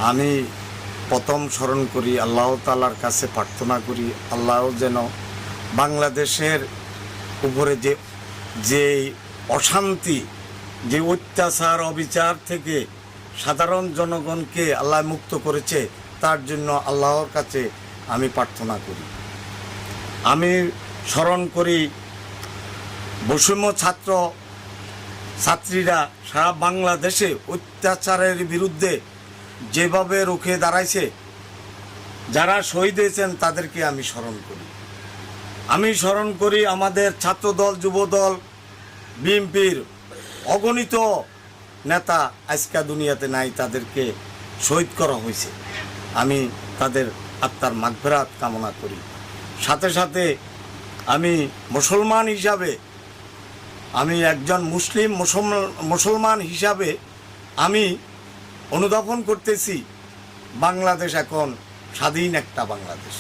আমি প্রথম স্মরণ করি, আল্লাহ তাআলার কাছে প্রার্থনা করি, আল্লাহ যেন বাংলাদেশের উপরে যে অশান্তি, যে অত্যাচার অবিচার থেকে সাধারণ জনগণকে আল্লাহ মুক্ত করেছে, তার জন্য আল্লাহর কাছে আমি প্রার্থনা করি। আমি স্মরণ করি বৈষম্য ছাত্রীরা সারা বাংলাদেশে অত্যাচারের বিরুদ্ধে যেভাবে রুখে দাঁড়াইছে, যারা শহীদ হয়েছেন তাদেরকে আমি স্মরণ করি। আমি স্মরণ করি আমাদের ছাত্রদল, যুবদল, বিএনপির অগণিত নেতা আজকা দুনিয়াতে নাই, তাদেরকে শহীদ করা হয়েছে। আমি তাদের আত্মার মাগফিরাত কামনা করি। সাথে সাথে আমি মুসলমান হিসাবে, আমি একজন মুসলমান হিসাবে আমি অনুধাবন করতেছি বাংলাদেশ এখন স্বাধীন একটা বাংলাদেশ।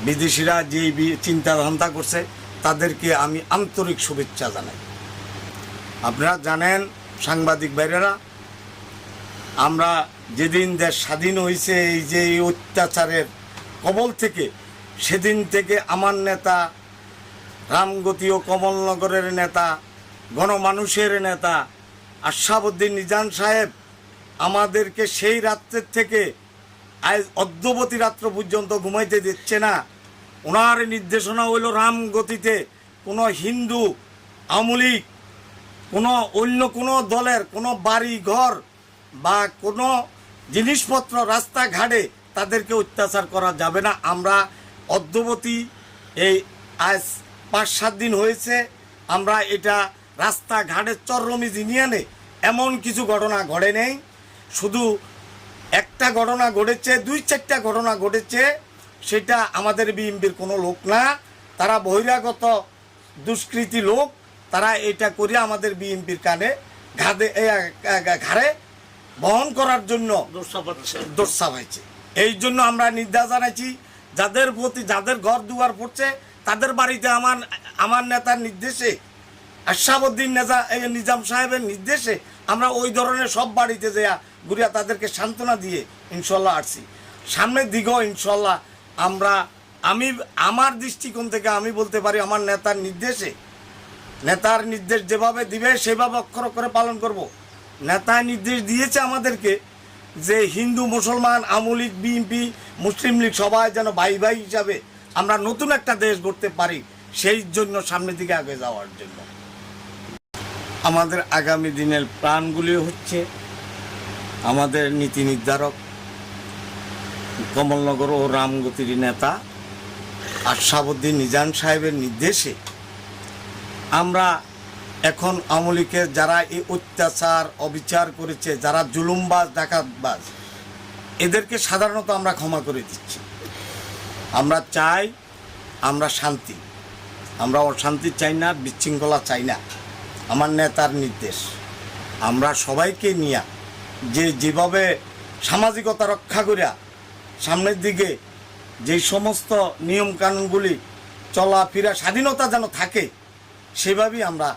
বিদেশিরা যে চিন্তাভাবনা করছে তাদেরকে আমি আন্তরিক শুভেচ্ছা জানাই। আপনারা জানেন সাংবাদিক ভাইয়েরা, আমরা যেদিন দেশ স্বাধীন হয়েছে এই যে অত্যাচারের কবল থেকে, সেদিন থেকে আমার নেতা, রামগতি ও কমলনগরের নেতা, গণমানুষের নেতা আশরাফুদ্দিন নিজাম সাহেব আমাদেরকে সেই রাত্রের থেকে আজ অদ্যবতী রাত্র পর্যন্ত ঘুমাইতে দিচ্ছে না। ওনার নির্দেশনা হইল রামগতিতে কোনো হিন্দু, আমলিক, কোনো অন্য কোনো দলের কোনো বাড়ি ঘর বা কোনো জিনিসপত্র রাস্তাঘাটে তাদেরকে অত্যাচার করা যাবে না। আমরা অদ্যবতী এই আজ 5-7 দিন হয়েছে আমরা এটা রাস্তাঘাটের চরমিজি নিয়ে নে, এমন কিছু ঘটনা ঘটে নেই। শুধু একটা ঘটনা ঘটেছে, 2-4টা ঘটনা ঘটেছে, সেটা আমাদের বিএনপির কোনো লোক না, তারা বহিরাগত দুষ্কৃতী লোক। তারা এটা করে আমাদের বিএনপির কানে ঘাড়ে বহন করার জন্য দোষা হয়েছে। এই জন্য আমরা নিন্দা জানাইছি। যাদের প্রতি, যাদের ঘর দুয়ার পড়ছে, তাদের বাড়িতে আমার নেতার নির্দেশে, আশরাফুদ্দিন নিজাম সাহেবের নির্দেশে আমরা ওই ধরনের সব বাড়িতে যাইয়া ঘুরিয়া তাদেরকে সান্ত্বনা দিয়ে ইনশাল্লাহ আসছি। সামনের দিকেও ইনশাল্লাহ আমার দৃষ্টিকোণ থেকে আমি বলতে পারি আমার নেতার নির্দেশ যেভাবে দিবে সেভাবে অক্ষর অক্ষরে পালন করব। নেতা নির্দেশ দিয়েছে আমাদেরকে যে হিন্দু, মুসলমান, আমলিক, বিএনপি, মুসলিম লীগ সবাই যেন ভাই ভাই হিসাবে আমরা নতুন একটা দেশ গড়তে পারি, সেই জন্য সামনের দিকে আগে যাওয়ার জন্য আমাদের আগামী দিনের প্ল্যানগুলি হচ্ছে আমাদের নীতি নির্ধারক কমলনগর ও রামগতির নেতা আশরাফুদ্দিন নিজাম সাহেবের নির্দেশে আমরা এখন আমলিকের যারা এই অত্যাচার অবিচার করেছে, যারা জুলুমবাজ, ডাকাতবাজ, এদেরকে সাধারণত আমরা ক্ষমা করে দিচ্ছি। আমরা চাই আমরা শান্তি, আমরা অশান্তি চাই না, বিশৃঙ্খলা চাই না। আমার নেতার নির্দেশ আমরা সবাইকে নিয়ে যেভাবে সামাজিকতা রক্ষা করিয়া সামনের দিকে যে সমস্ত নিয়মকানুনগুলি চলাফেরা স্বাধীনতা যেন থাকে, সেভাবেই আমরা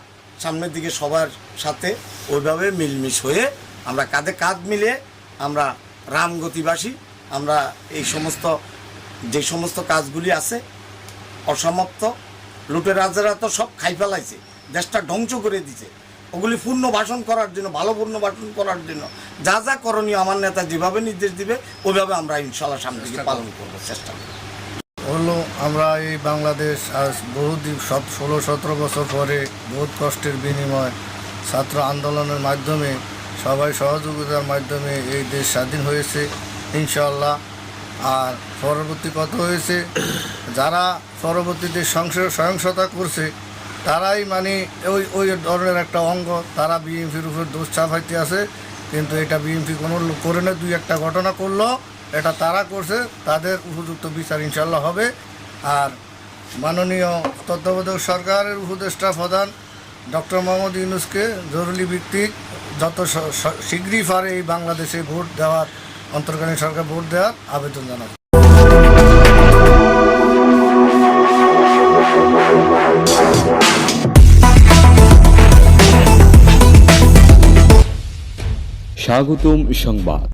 সামনের দিকে সবার সাথে ওইভাবে মিলমিশ হয়ে আমরা কাঁধে কাঁধ মিলে আমরা রামগতিবাসী, আমরা এই যে সমস্ত কাজগুলি আছে অসমাপ্ত, লুটের রাজারা তো সব খাই ফেলাইছে, দেশটা ধ্বংস করে দিছে, ওগুলি পুনর্বাসন করার জন্য, ভালো পুনর্বাসন করার জন্য যা যা করণীয় আমার নেতা যেভাবে নির্দেশ দিবে ওইভাবে আমরা ইনশাল্লাহ সামনে দিকে পালন করবো, চেষ্টা করব। হলো আমরা এই বাংলাদেশ আজ বহুদিন 16-17 বছর পরে বহুত কষ্টের বিনিময় ছাত্র আন্দোলনের মাধ্যমে সবাই সহযোগিতার মাধ্যমে এই দেশ স্বাধীন হয়েছে ইনশাআল্লাহ। আর পরবর্তী কত হয়েছে, যারা পরবর্তীতে সহিংসতা করছে তারাই মানে ওই ধরনের একটা অঙ্গ, তারা বিএনপির উপর দোষ চাপাইতে আছে। কিন্তু এটা বিএনপি কোনো করে না, 2-1টা ঘটনা করলো, এটা তারা করছে, তাদের উপযুক্ত বিচার ইনশাল্লাহ হবে। আর মাননীয় তত্ত্বাবধায়ক সরকারের উপদেষ্টা প্রধান ডক্টর মোহাম্মদ ইউনূসকে জরুরি ভিত্তিক যত শীঘ্রই পারে এই বাংলাদেশে ভোট দেওয়ার, অন্তর্কালীন সরকার ভোট দেওয়ার আবেদন জানাব। স্বাগতম সংবাদ।